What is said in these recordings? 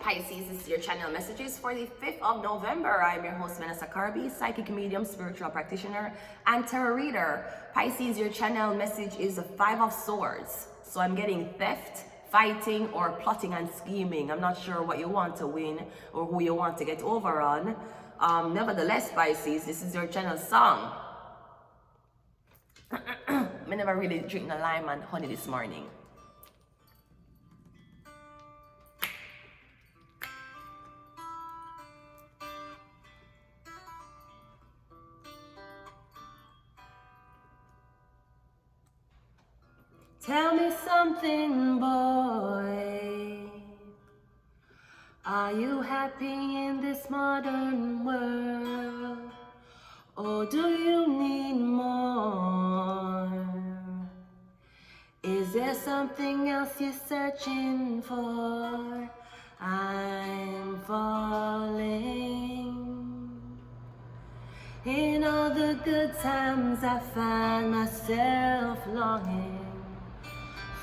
Pisces, this is your channel messages for the 5th of November. I'm your host, Vanessa Carby, psychic medium, spiritual practitioner, and tarot reader. Pisces, your channel message is the 5 of Swords. So I'm getting theft, fighting, or plotting and scheming. I'm not sure what you want to win or who you want to get over on. Nevertheless, Pisces, this is your channel song. I never really drink the lime and honey this morning. Tell me something, boy. Are you happy in this modern world? Or do you need more? Is there something else you're searching for? I'm falling. In all the good times I find myself longing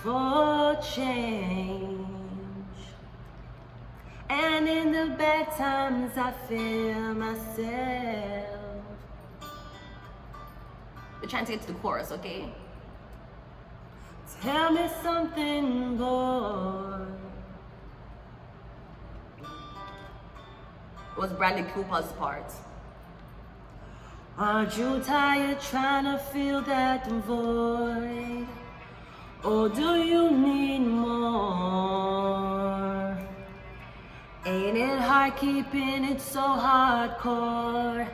for change, and in the bad times I feel myself. We're trying to get to the chorus, okay? Tell me something, boy. It was Bradley Cooper's part. Aren't you tired trying to fill that void? Or do you need more? Ain't it hard keeping it so hardcore?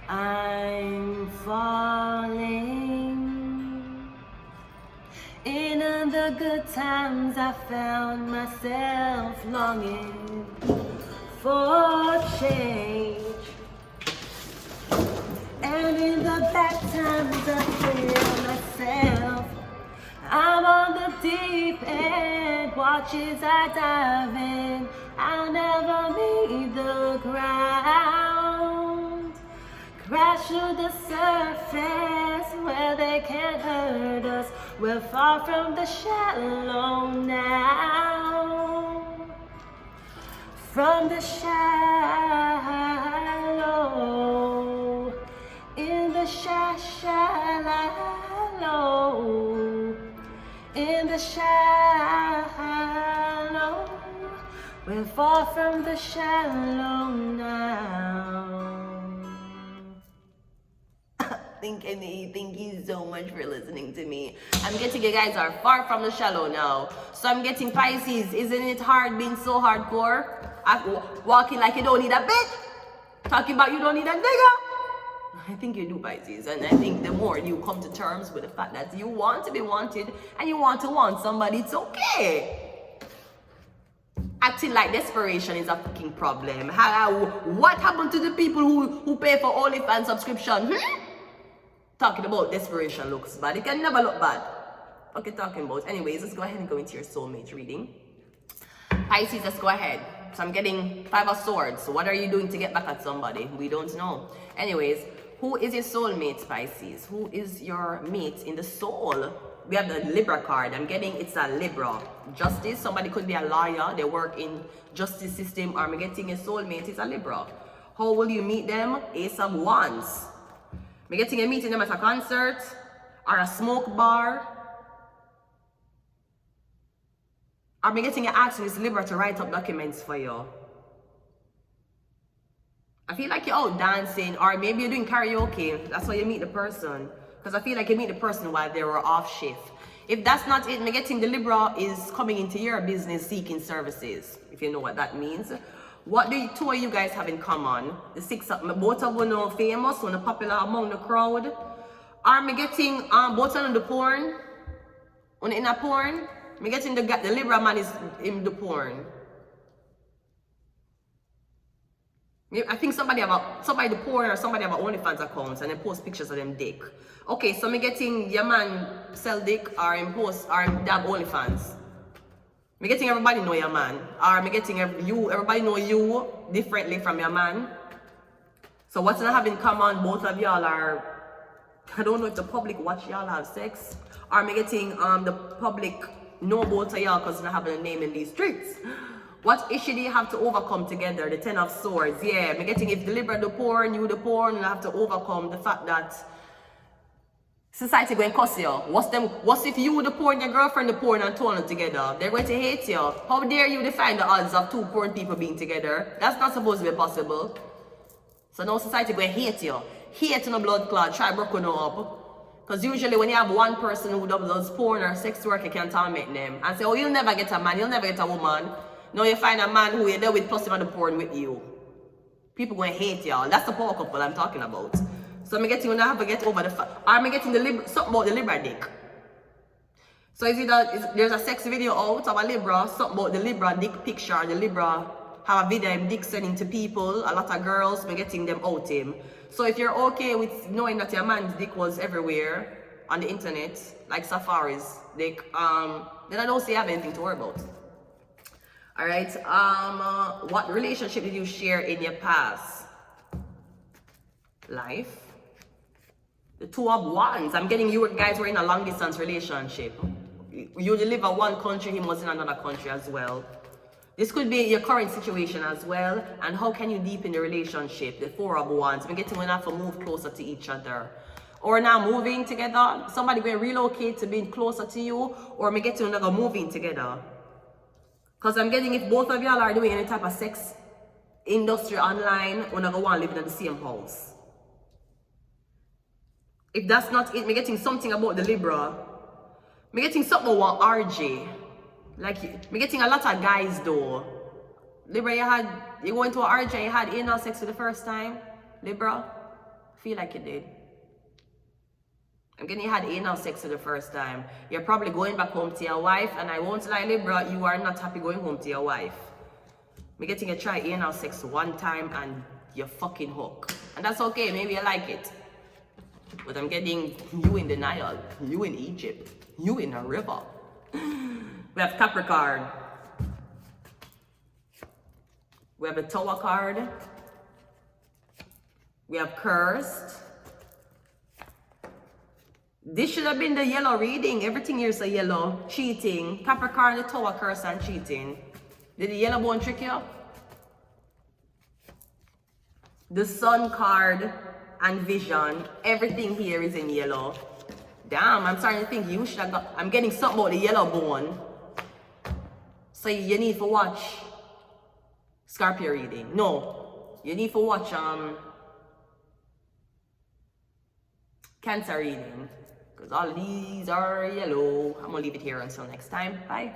I'm falling. In the good times I found myself longing for change, and in the bad times I feel myself. I'm on the deep end, watch as I dive in. I'll never meet the ground. Crash through the surface where they can't hurt us. We're far from the shallow now. From the shallow, in the shallow. In the shallow, we're far from the shallow now. Thank you so much for listening to me. I'm getting you guys are far from the shallow now. So I'm getting Pisces. Isn't it hard being so hardcore? Walking like you don't need a bitch. Talking about you don't need a nigga. I think you do, Pisces, and I think the more you come to terms with the fact that you want to be wanted and you want to want somebody, it's okay. Acting like desperation is a fucking problem. What happened to the people who pay for OnlyFans subscription? Talking about desperation looks bad. It can never look bad. Okay, talking about. Anyways, let's go ahead and go into your soulmate reading. Pisces, let's go ahead. So I'm getting 5 of Swords. So what are you doing to get back at somebody? We don't know. Anyways, who is your soulmate, Pisces? Who is your mate in the soul? We have the Libra card. I'm getting it's a Libra. Justice, somebody could be a lawyer. They work in justice system. Or I'm getting a soulmate is a Libra. How will you meet them? Ace of Wands. I'm getting a meeting them at a concert or a smoke bar. Or I'm getting an asking this Libra to write up documents for you. I feel like you're out dancing, or maybe you're doing karaoke. That's why you meet the person. Because I feel like you meet the person while they were off shift. If that's not it, me getting the Libra is coming into your business seeking services, if you know what that means. What do the two of you guys have in common? The 6 of both of them are famous, one popular among the crowd. Are me getting both of them the porn? One in a porn? Me getting the Libra man is in the porn. I think somebody the porn or somebody have a OnlyFans account and they post pictures of them dick. Okay, so me getting your man sell dick or him post or him dab OnlyFans. Me getting everybody know your man. Or me getting everybody know you differently from your man. So what's not having in common, both of y'all are, I don't know if the public watch y'all have sex. Or me getting the public know both of y'all because not having a name in these streets. What issue do you have to overcome together? The Ten of Swords. Yeah, I'm getting if the Libra the porn, you the porn, you have to overcome the fact that society going to cuss you. What's if you the porn, your girlfriend the porn and turn it together? They're going to hate you. How dare you define the odds of two porn people being together? That's not supposed to be possible. So now society going to hate you. Hate in a blood clot, try broken up. Because usually when you have one person who does porn or sex work, you can torment them. And say, oh, you'll never get a man, you'll never get a woman. Now you find a man who you're there with plus him on the porn with you. People going to hate y'all. That's the power couple I'm talking about. So I'm getting when I have to get over the fact. I'm getting something about the Libra dick. So there's a sex video out of a Libra, something about the Libra dick picture. The Libra have a video of dick sending to people, a lot of girls, I'm getting them out him. So if you're okay with knowing that your man's dick was everywhere on the internet, like Safari's dick, then I don't see you have anything to worry about. Alright, what relationship did you share in your past life? The Two of Wands. I'm getting you guys were in a long distance relationship. You live in one country, he was in another country as well. This could be your current situation as well. And how can you deepen the relationship? The Four of Wands. I'm getting when you have to move closer to each other. Or now moving together. Somebody going to relocate to being closer to you. Or I'm getting another moving together. Because I'm getting if both of y'all are doing any type of sex industry online, we're not going to want to live in the same house. If that's not it, I'm getting something about the Libra. I'm getting something about RJ. Like, I'm getting a lot of guys though. Libra, you go into an RJ, you had anal sex for the first time. Libra, feel like you did. I'm getting you had anal sex for the first time. You're probably going back home to your wife, and I won't lie, Libra, you are not happy going home to your wife. I'm getting you try anal sex one time and you're fucking hooked. And that's okay, maybe you like it. But I'm getting you in denial, you in Egypt, you in a river. We have Capricorn. We have the Tower card. We have Cursed. This should have been the yellow reading. Everything here is a yellow. Cheating. Capricorn, the Tower, Cursed, and cheating. Did the yellow bone trick you? The Sun card and Vision. Everything here is in yellow. Damn, I'm starting to think you should have got... I'm getting something about the yellow bone. So you need to watch Scorpio reading. No, you need to watch Cancer reading. Because all of these are yellow. I'm going to leave it here until next time. Bye.